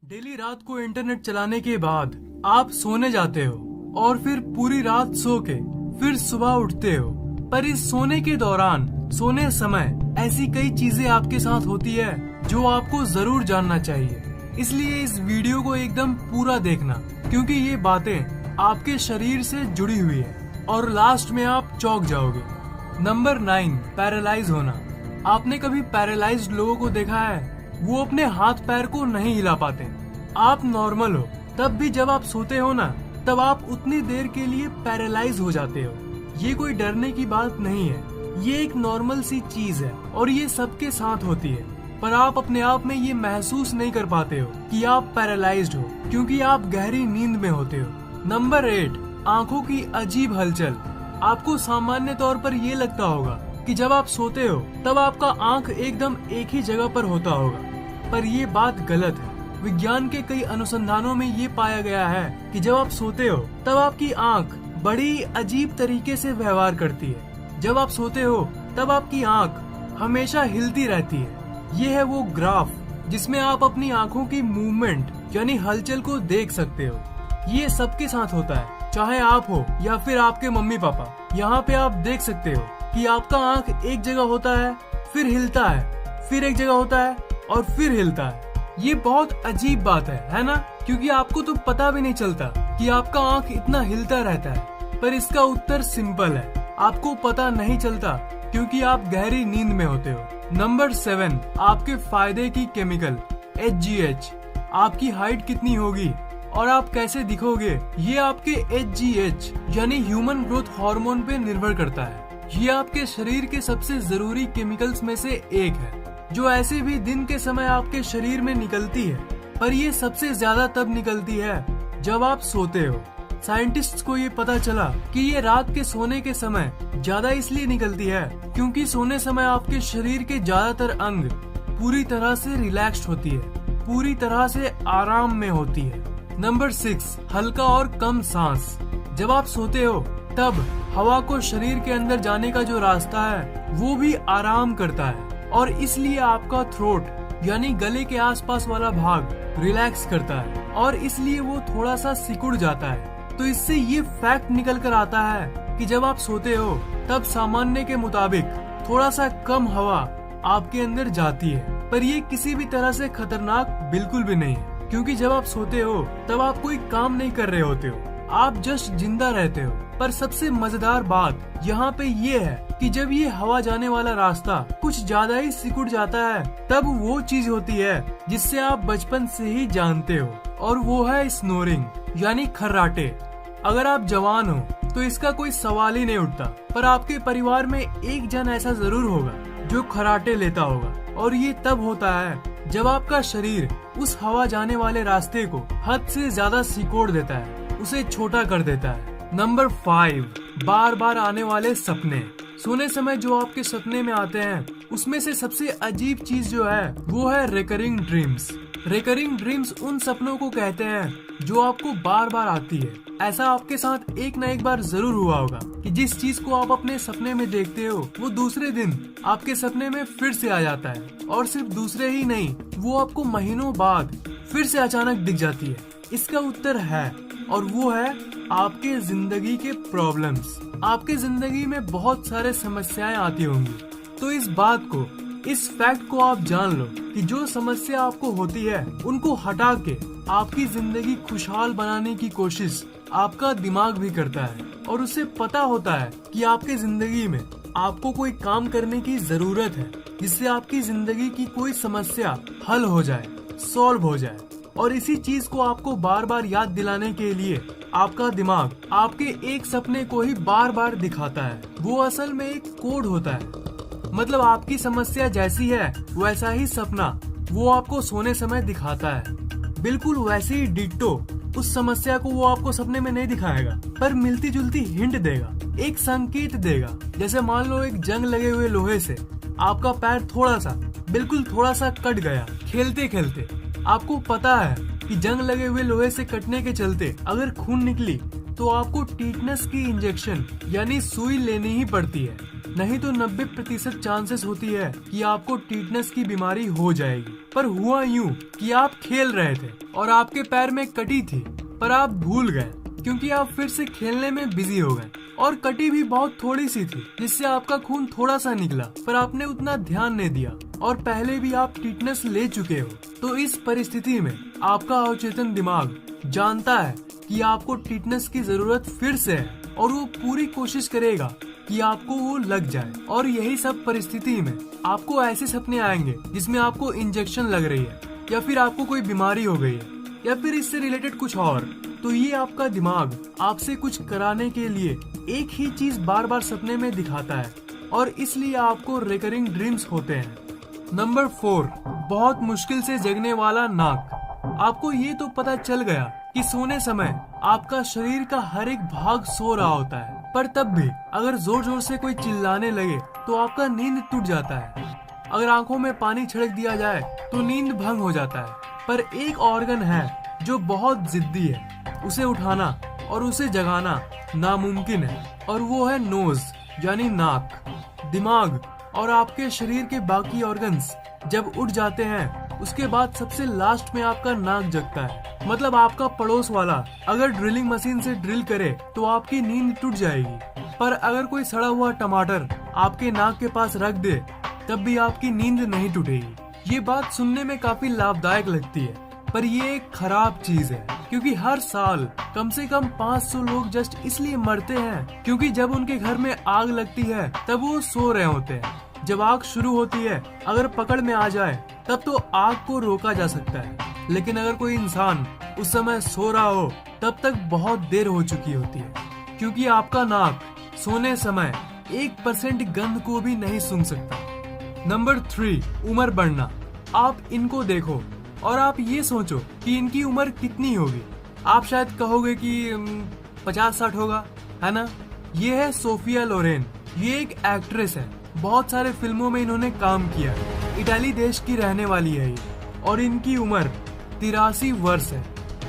Daily रात को internet चलाने के बाद आप सोने जाते हो और फिर पूरी रात सो के फिर सुबह उठते हो। पर इस सोने के दौरान, सोने समय ऐसी कई चीजें आपके साथ होती है जो आपको जरूर जानना चाहिए। इसलिए इस वीडियो को एकदम पूरा देखना, क्योंकि ये बातें आपके शरीर से जुड़ी हुई है और लास्ट में आप चौंक जाओगे। नंबर 9, पैरालाइज होना। आपने कभी पैरालाइज्ड लोगों को देखा है? वो अपने हाथ पैर को नहीं हिला पाते। आप नॉर्मल हो, तब भी जब आप सोते हो ना, तब आप उतनी देर के लिए पैरालाइज हो जाते हो। ये कोई डरने की बात नहीं है, ये एक नॉर्मल सी चीज है और ये सबके साथ होती है। पर आप अपने आप में ये महसूस नहीं कर पाते हो कि आप पैरालाइज्ड हो, क्योंकि आप गहरी नींद में होते हो। नंबर 8, आंखों की अजीब हलचल। आपको सामान्य तौर पर ये लगता होगा कि जब आप सोते हो तब आपका आंख एकदम एक ही जगह पर होता होगा, पर ये बात गलत है। विज्ञान के कई अनुसंधानों में ये पाया गया है कि जब आप सोते हो तब आपकी आंख बड़ी अजीब तरीके से व्यवहार करती है। जब आप सोते हो तब आपकी आंख हमेशा हिलती रहती है। ये है वो ग्राफ जिसमें आप अपनी आंखों की मूवमेंट यानी हलचल को देख सकते हो। ये सबके साथ होता है, चाहे आप हो या फिर आपके मम्मी पापा। यहाँ पे आप देख सकते हो कि आपका आंख एक जगह होता है, फिर हिलता है, फिर एक जगह होता है और फिर हिलता है। ये बहुत अजीब बात है ना? क्योंकि आपको तो पता भी नहीं चलता कि आपका आंख इतना हिलता रहता है। पर इसका उत्तर सिंपल है, आपको पता नहीं चलता क्योंकि आप गहरी नींद में होते हो। नंबर 7, आपके फायदे की केमिकल HGH। आपकी हाइट कितनी होगी और आप कैसे दिखोगे, ये आपके HGH यानी ह्यूमन ग्रोथ हार्मोन पे निर्भर करता है। ये आपके शरीर के सबसे जरूरी केमिकल्स में से एक है, जो ऐसे भी दिन के समय आपके शरीर में निकलती है, पर ये सबसे ज्यादा तब निकलती है जब आप सोते हो। साइंटिस्ट्स को ये पता चला कि ये रात के सोने के समय ज्यादा इसलिए निकलती है क्योंकि सोने समय आपके शरीर के ज्यादातर अंग पूरी तरह से रिलैक्स्ड होती है, पूरी तरह से आराम में होती है। नंबर 6, हल्का और कम सांस। जब आप सोते हो तब हवा को शरीर के अंदर जाने का जो रास्ता है वो भी आराम करता है और इसलिए आपका थ्रोट यानी गले के आसपास वाला भाग रिलैक्स करता है और इसलिए वो थोड़ा सा सिकुड़ जाता है। तो इससे ये फैक्ट निकल कर आता है कि जब आप सोते हो तब सामान्य के मुताबिक थोड़ा सा कम हवा आपके अंदर जाती है, पर ये किसी भी तरह से खतरनाक बिल्कुल भी नहीं है, क्योंकि जब आप सोते हो तब आप कोई काम नहीं कर रहे होते हो, आप जस्ट जिंदा रहते हो। पर सबसे मजेदार बात यहाँ पे ये है कि जब ये हवा जाने वाला रास्ता कुछ ज्यादा ही सिकुड़ जाता है, तब वो चीज होती है जिससे आप बचपन से ही जानते हो, और वो है स्नोरिंग यानी खर्राटे। अगर आप जवान हो तो इसका कोई सवाल ही नहीं उठता, पर आपके परिवार में एक जन ऐसा जरूर होगा जो खर्राटे लेता होगा, और ये तब होता है जब आपका शरीर उस हवा जाने वाले रास्ते को हद से ज्यादा सिकोड़ देता है, उसे छोटा कर देता है। नंबर 5, बार बार आने वाले सपने। सोने समय जो आपके सपने में आते हैं उसमें से सबसे अजीब चीज जो है वो है रिकरिंग ड्रीम्स। रिकरिंग ड्रीम्स उन सपनों को कहते हैं जो आपको बार बार आती है। ऐसा आपके साथ एक न एक बार जरूर हुआ होगा कि जिस चीज को आप अपने सपने में देखते हो वो दूसरे दिन आपके सपने में फिर से आ जाता है, और सिर्फ दूसरे ही नहीं, वो आपको महीनों बाद फिर से अचानक दिख जाती है। इसका उत्तर है, और वो है आपके जिंदगी के प्रॉब्लम्स। आपके जिंदगी में बहुत सारे समस्याएं आती होंगी, तो इस बात को, इस फैक्ट को आप जान लो कि जो समस्या आपको होती है उनको हटा के आपकी जिंदगी खुशहाल बनाने की कोशिश आपका दिमाग भी करता है, और उसे पता होता है कि आपके जिंदगी में आपको कोई काम करने की जरूरत है जिससे आपकी जिंदगी की कोई समस्या हल हो जाए, सॉल्व हो जाए। और इसी चीज को आपको बार बार याद दिलाने के लिए आपका दिमाग आपके एक सपने को ही बार बार दिखाता है। वो असल में एक कोड होता है, मतलब आपकी समस्या जैसी है वैसा ही सपना वो आपको सोने समय दिखाता है। बिल्कुल वैसे ही डिट्टो उस समस्या को वो आपको सपने में नहीं दिखाएगा, पर मिलती जुलती हिंट देगा, एक संकेत देगा। जैसे मान लो एक जंग लगे हुए लोहे से आपका पैर थोड़ा सा, बिल्कुल थोड़ा सा कट गया खेलते खेलते। आपको पता है कि जंग लगे हुए लोहे से कटने के चलते अगर खून निकली तो आपको टीटनस की इंजेक्शन यानी सुई लेनी ही पड़ती है, नहीं तो 90% चांसेस होती है कि आपको टीटनस की बीमारी हो जाएगी। पर हुआ यूं कि आप खेल रहे थे और आपके पैर में कटी थी, पर आप भूल गए क्योंकि आप फिर से खेलने में बिजी हो गए और कटी भी बहुत थोड़ी सी थी, जिससे आपका खून थोड़ा सा निकला, पर आपने उतना ध्यान नहीं दिया और पहले भी आप टीटनस ले चुके हो। तो इस परिस्थिति में आपका अवचेतन दिमाग जानता है कि आपको टीटनस की जरूरत फिर से है और वो पूरी कोशिश करेगा कि आपको वो लग जाए। और यही सब परिस्थिति में आपको ऐसे सपने आएंगे जिसमें आपको इंजेक्शन लग रही है या फिर आपको कोई बीमारी हो गई है या फिर इससे रिलेटेड कुछ और। तो ये आपका दिमाग आपसे कुछ कराने के लिए एक ही चीज बार बार सपने में दिखाता है और इसलिए आपको रिकरिंग ड्रीम्स होते हैं। नंबर 4, बहुत मुश्किल से जगने वाला नाक। आपको ये तो पता चल गया कि सोने समय आपका शरीर का हर एक भाग सो रहा होता है, पर तब भी अगर जोर जोर से कोई चिल्लाने लगे तो आपका नींद टूट जाता है। अगर आंखों में पानी छिड़क दिया जाए तो नींद भंग हो जाता है। पर एक ऑर्गन है जो बहुत जिद्दी है, उसे उठाना और उसे जगाना नामुमकिन है, और वो है नोज यानी नाक। दिमाग और आपके शरीर के बाकी ऑर्गन्स जब उठ जाते हैं उसके बाद सबसे लास्ट में आपका नाक जगता है। मतलब आपका पड़ोस वाला अगर ड्रिलिंग मशीन से ड्रिल करे तो आपकी नींद टूट जाएगी, पर अगर कोई सड़ा हुआ टमाटर आपके नाक के पास रख दे तब भी आपकी नींद नहीं टूटेगी। ये बात सुनने में काफी लाभदायक लगती है, पर ये एक खराब चीज है क्योंकि हर साल कम से कम 500 लोग जस्ट इसलिए मरते हैं क्योंकि जब उनके घर में आग लगती है तब वो सो रहे होते हैं। जब आग शुरू होती है अगर पकड़ में आ जाए तब तो आग को रोका जा सकता है, लेकिन अगर कोई इंसान उस समय सो रहा हो तब तक बहुत देर हो चुकी होती है, क्योंकि आपका नाक सोने समय 1% गंध को भी नहीं सूंघ सकता। नंबर 3, उम्र बढ़ना। आप इनको देखो और आप ये सोचो कि इनकी उम्र कितनी होगी। आप शायद कहोगे कि 50-60 होगा, है ना। ये है सोफिया लोरेन। ये एक एक्ट्रेस है, बहुत सारे फिल्मों में इन्होंने काम किया है। इटाली देश की रहने वाली है ये, और इनकी उम्र 83 वर्ष है।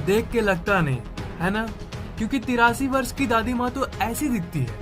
देख के लगता नहीं, है ना, क्योंकि 83 वर्ष की दादी माँ तो ऐसी दिखती है।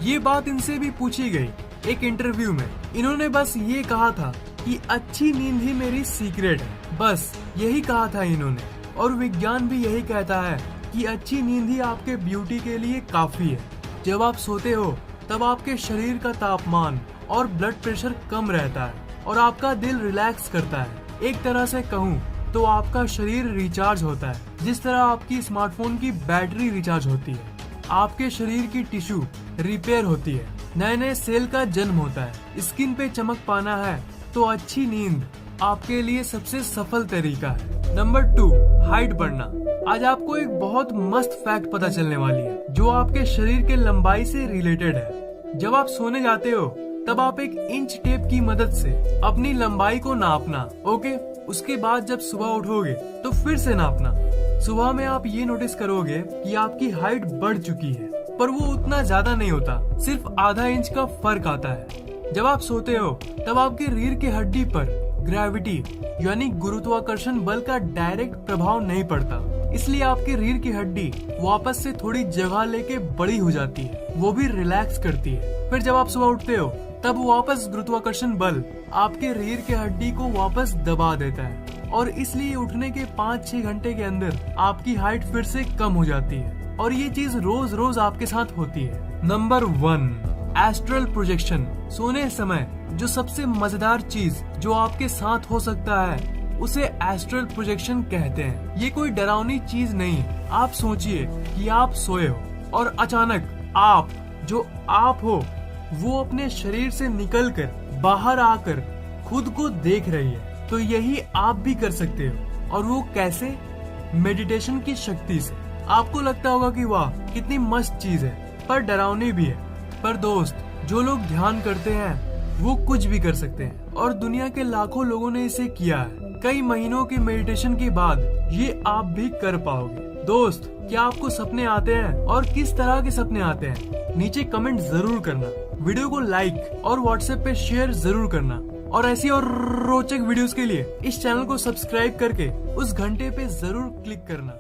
ये बात इनसे भी पूछी गई एक इंटरव्यू में। इन्होंने बस ये कहा था कि अच्छी नींद ही मेरी सीक्रेट है, बस यही कहा था इन्होंने। और विज्ञान भी यही कहता है कि अच्छी नींद ही आपके ब्यूटी के लिए काफी है। जब आप सोते हो तब आपके शरीर का तापमान और ब्लड प्रेशर कम रहता है और आपका दिल रिलैक्स करता है। एक तरह से कहूँ तो आपका शरीर रिचार्ज होता है, जिस तरह आपकी स्मार्टफोन की बैटरी रिचार्ज होती है। आपके शरीर की टिश्यू रिपेयर होती है, नए नए सेल का जन्म होता है। स्किन पे चमक पाना है तो अच्छी नींद आपके लिए सबसे सफल तरीका है। नंबर 2, हाइट बढ़ना। आज आपको एक बहुत मस्त फैक्ट पता चलने वाली है जो आपके शरीर के लंबाई से रिलेटेड है। जब आप सोने जाते हो तब आप एक इंच टेप की मदद से अपनी लंबाई को नापना, ओके। उसके बाद जब सुबह उठोगे तो फिर से नापना। सुबह में आप ये नोटिस करोगे कि आपकी हाइट बढ़ चुकी है, पर वो उतना ज्यादा नहीं होता, सिर्फ आधा इंच का फर्क आता है। जब आप सोते हो तब आपके रीढ़ की हड्डी पर ग्रेविटी यानी गुरुत्वाकर्षण बल का डायरेक्ट प्रभाव नहीं पड़ता, इसलिए आपकी रीढ़ की हड्डी वापस से थोड़ी जगह लेके बड़ी हो जाती है, वो भी रिलैक्स करती है। फिर जब आप सुबह उठते हो तब वापस गुरुत्वाकर्षण बल आपके रीढ़ की हड्डी को वापस दबा देता है, और इसलिए उठने के 5-6 घंटे के अंदर आपकी हाइट फिर से कम हो जाती है। और ये चीज रोज रोज आपके साथ होती है। Number 1, astral projection. सोने समय जो सबसे मजेदार चीज जो आपके साथ हो सकता है उसे एस्ट्रल प्रोजेक्शन कहते हैं। ये कोई डरावनी चीज नहीं। आप सोचिए कि आप सोए हो और अचानक आप जो आप हो वो अपने शरीर से निकलकर बाहर आकर खुद को देख रही है। तो यही आप भी कर सकते हो। और वो कैसे? मेडिटेशन की शक्ति से। आपको लगता होगा कि वाह कितनी मस्त चीज है, पर डरावनी भी है। पर दोस्त, जो लोग ध्यान करते हैं वो कुछ भी कर सकते हैं, और दुनिया के लाखों लोगों ने इसे किया है। कई महीनों के मेडिटेशन के बाद ये आप भी कर पाओगे। दोस्त, क्या आपको सपने आते हैं और किस तरह के सपने आते हैं? नीचे कमेंट जरूर करना। वीडियो को लाइक और व्हाट्सएप पे शेयर जरूर करना, और ऐसी और रोचक वीडियोस के लिए इस चैनल को सब्सक्राइब करके उस घंटे पे जरूर क्लिक करना।